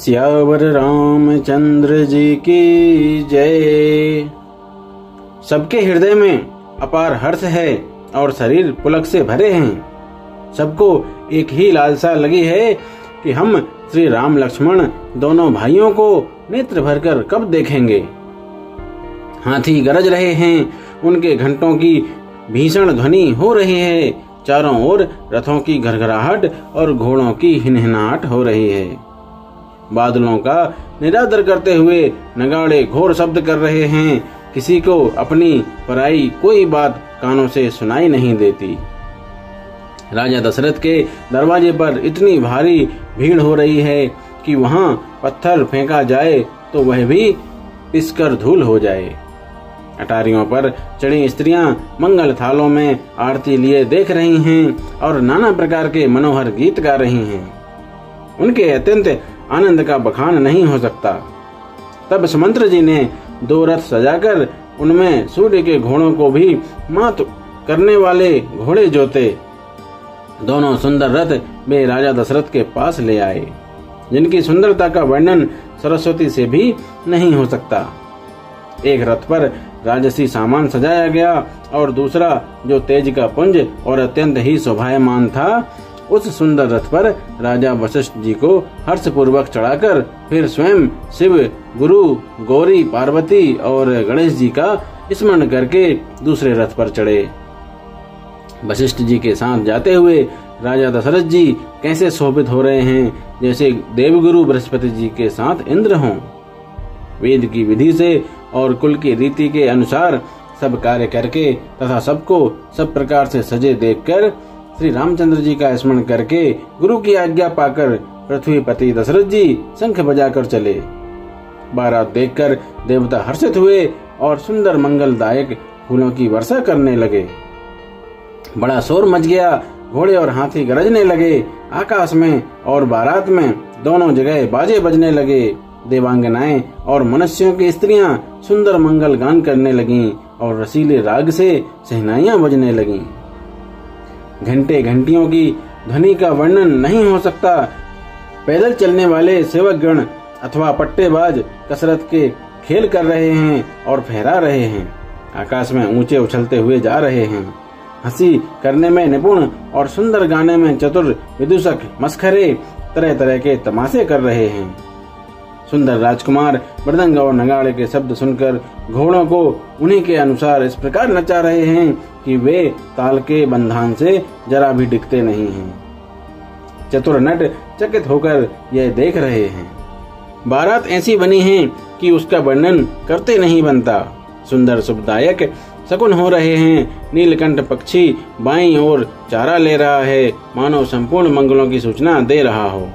सियावर रामचंद्र जी की जय। सबके हृदय में अपार हर्ष है और शरीर पुलक से भरे हैं। सबको एक ही लालसा लगी है कि हम श्री राम लक्ष्मण दोनों भाइयों को नेत्र भरकर कब देखेंगे। हाथी गरज रहे हैं, उनके घंटों की भीषण ध्वनि हो रही है। चारों ओर रथों की घरघराहट और घोड़ों की हिनहिनाहट हो रही है। बादलों का निरादर करते हुए नगाड़े घोर शब्द कर रहे हैं। किसी को अपनी पराई कोई बात कानों से सुनाई नहीं देती। राजा दशरथ के दरवाजे पर इतनी भारी भीड़ हो रही है कि वहां पत्थर फेंका जाए तो वह भी पिसकर धूल हो जाए। अटारियों पर चढ़ी स्त्रियां मंगल थालों में आरती लिए देख रही हैं और नाना प्रकार के मनोहर गीत गा रही हैं। उनके अत्यंत आनंद का बखान नहीं हो सकता। तब सुमंत्र जी ने 2 रथ सजाकर उनमें सूर्य के घोड़ों को भी मात करने वाले घोड़े जोते। दोनों सुंदर रथ वे राजा दशरथ के पास ले आए, जिनकी सुंदरता का वर्णन सरस्वती से भी नहीं हो सकता। एक रथ पर राजसी सामान सजाया गया और दूसरा, जो तेज का पुंज और अत्यंत ही शोभायमान था, उस सुंदर रथ पर राजा वशिष्ठ जी को हर्ष पूर्वक चढ़ाकर फिर स्वयं शिव, गुरु, गौरी, पार्वती और गणेश जी का स्मरण करके दूसरे रथ पर चढ़े। वशिष्ठ जी के साथ जाते हुए राजा दशरथ जी कैसे शोभित हो रहे हैं, जैसे देवगुरु बृहस्पति जी के साथ इंद्र हों। वेद की विधि से और कुल की रीति के अनुसार सब कार्य करके तथा सबको सब प्रकार से सजे देखकर श्री रामचंद्र जी का स्मरण करके गुरु की आज्ञा पाकर पृथ्वीपति दशरथ जी शंख बजाकर चले। बारात देखकर देवता हर्षित हुए और सुंदर मंगलदायक फूलों की वर्षा करने लगे। बड़ा शोर मच गया, घोड़े और हाथी गरजने लगे। आकाश में और बारात में दोनों जगह बाजे बजने लगे। देवांगनाएं और मनुष्यों की स्त्रियां सुंदर मंगल गान करने लगीं और रसीले राग से शहनाइयां बजने लगीं। घंटे घंटियों की ध्वनि का वर्णन नहीं हो सकता। पैदल चलने वाले सेवकगण अथवा पट्टेबाज कसरत के खेल कर रहे हैं और फहरा रहे हैं। आकाश में ऊंचे उछलते हुए जा रहे हैं। हंसी करने में निपुण और सुंदर गाने में चतुर विदूषक मस्खरे तरह तरह के तमाशे कर रहे हैं। सुंदर राजकुमार मृदंग और नगाड़े के शब्द सुनकर घोड़ों को उन्हीं के अनुसार इस प्रकार नचा रहे हैं कि वे ताल के बंधन से जरा भी डिगते नहीं हैं। चतुर नट चकित होकर यह देख रहे हैं। बारात ऐसी बनी है कि उसका वर्णन करते नहीं बनता। सुंदर सुखदायक शकुन हो रहे हैं। नीलकंठ पक्षी बाईं ओर चारा ले रहा है, मानो संपूर्ण मंगलों की सूचना दे रहा हो।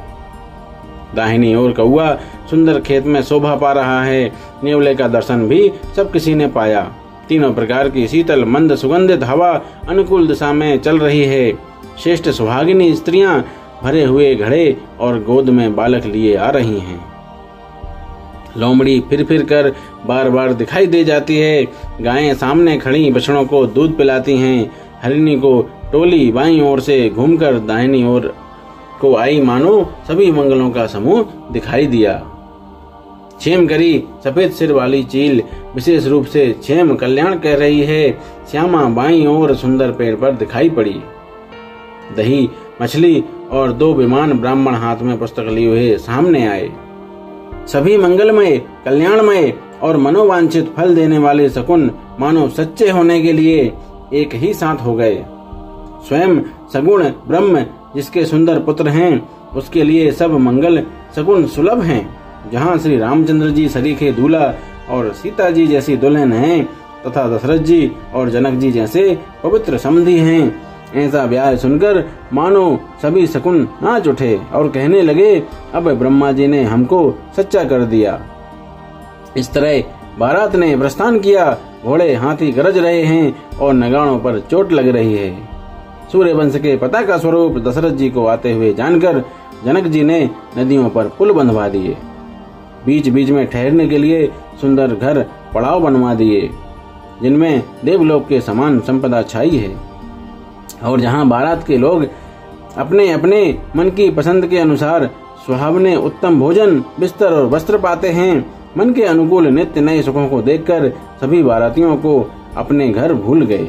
दाहिनी ओर कौआ सुंदर खेत में शोभा पा रहा है। नेवले का दर्शन भी सब किसी ने पाया। तीनों प्रकार की शीतल मंद सुगंधित हवा अनुकूल दिशा में चल रही है। श्रेष्ठ सुहागिनी स्त्रियां भरे हुए घड़े और गोद में बालक लिए आ रही हैं। लोमड़ी फिर फिर कर बार बार दिखाई दे जाती है। गायें सामने खड़ी बछड़ों को दूध पिलाती हैं। हरिणी को टोली बाईं ओर से घूमकर दाहिनी ओर को आई, मानो सभी मंगलों का समूह दिखाई दिया। छेम करी सफेद सिर वाली चील विशेष रूप से छेम कल्याण कह रही है। श्यामा बाईं ओर सुंदर पेड़ पर दिखाई पड़ी। दही मछली और 2 विमान ब्राह्मण हाथ में पुस्तक लिए हुए सामने आए। सभी मंगलमय, कल्याणमय और मनोवांछित फल देने वाले शकुन मानो सच्चे होने के लिए एक ही साथ हो गए। स्वयं सगुण ब्रह्म जिसके सुंदर पुत्र हैं, उसके लिए सब मंगल सगुण सुलभ हैं। जहाँ श्री रामचंद्र जी सरीखे दूल्हा और सीता जी जैसी दुल्हन हैं तथा दशरथ जी और जनक जी जैसे पवित्र समधी हैं। ऐसा ब्याह सुनकर मानो सभी शकुन नाच उठे और कहने लगे, अब ब्रह्मा जी ने हमको सच्चा कर दिया। इस तरह बारात ने प्रस्थान किया। घोड़े हाथी गरज रहे हैं और नगाड़ों पर चोट लग रही है। सूर्यवंश के पताका स्वरूप दशरथ जी को आते हुए जानकर जनक जी ने नदियों पर पुल बंधवा दिए। बीच बीच में ठहरने के लिए सुंदर घर पड़ाव बनवा दिए, जिनमें देवलोक के समान संपदा छाई है। और जहां बारात के लोग अपने अपने मन की पसंद के अनुसार सुहावने उत्तम भोजन, बिस्तर और वस्त्र पाते हैं। मन के अनुकूल नित्य नए सुखों को देखकर सभी बारातियों को अपने घर भूल गए।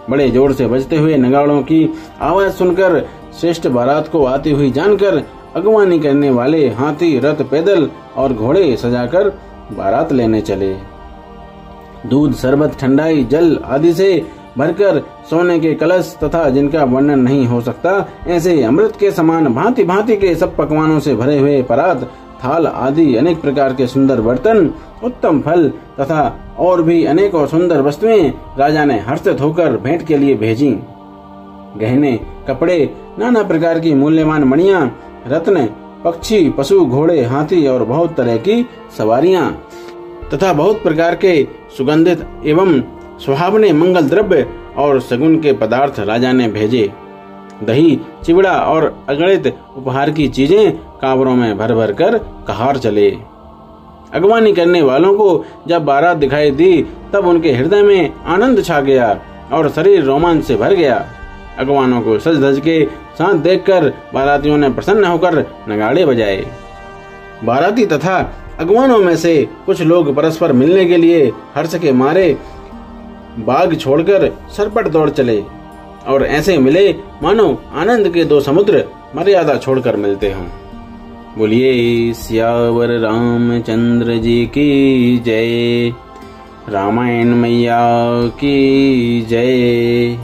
बड़े जोर से बजते हुए नगाड़ों की आवाज सुनकर श्रेष्ठ बारात को आती हुई जानकर अगवानी करने वाले हाथी, रथ, पैदल और घोड़े सजाकर बारात लेने चले। दूध, शरबत, ठंडाई, जल आदि से भरकर सोने के कलश तथा जिनका वर्णन नहीं हो सकता ऐसे अमृत के समान भांति भांति के सब पकवानों से भरे हुए परात, थाल आदि अनेक प्रकार के सुंदर बर्तन, उत्तम फल तथा और भी अनेकों सुंदर वस्तुएं राजा ने हर्षित होकर भेंट के लिए भेजी। गहने, कपड़े, नाना प्रकार की मूल्यवान मणियां, रत्न, पक्षी, पशु, घोड़े, हाथी और बहुत तरह की सवारियां तथा बहुत प्रकार के सुगंधित एवं सुहावने मंगल द्रव्य और सगुन के पदार्थ राजा ने भेजे। दही, चिवड़ा और अगणित उपहार की चीजें कांवरों में भर भर कर कहार चले। अगवानी करने वालों को जब बारात दिखाई दी तब उनके हृदय में आनंद छा गया और शरीर रोमांच से भर गया। अगवानों को सज धज के साथ देखकर बारातियों ने प्रसन्न होकर नगाड़े बजाए। बाराती तथा अगवानों में से कुछ लोग परस्पर मिलने के लिए हर्ष के मारे बाग छोड़कर सरपट दौड़ चले और ऐसे मिले मानो आनंद के दो समुद्र मर्यादा छोड़कर मिलते हों। बोलिए सियावर रामचंद्र जी की जय। रामायण मैया की जय।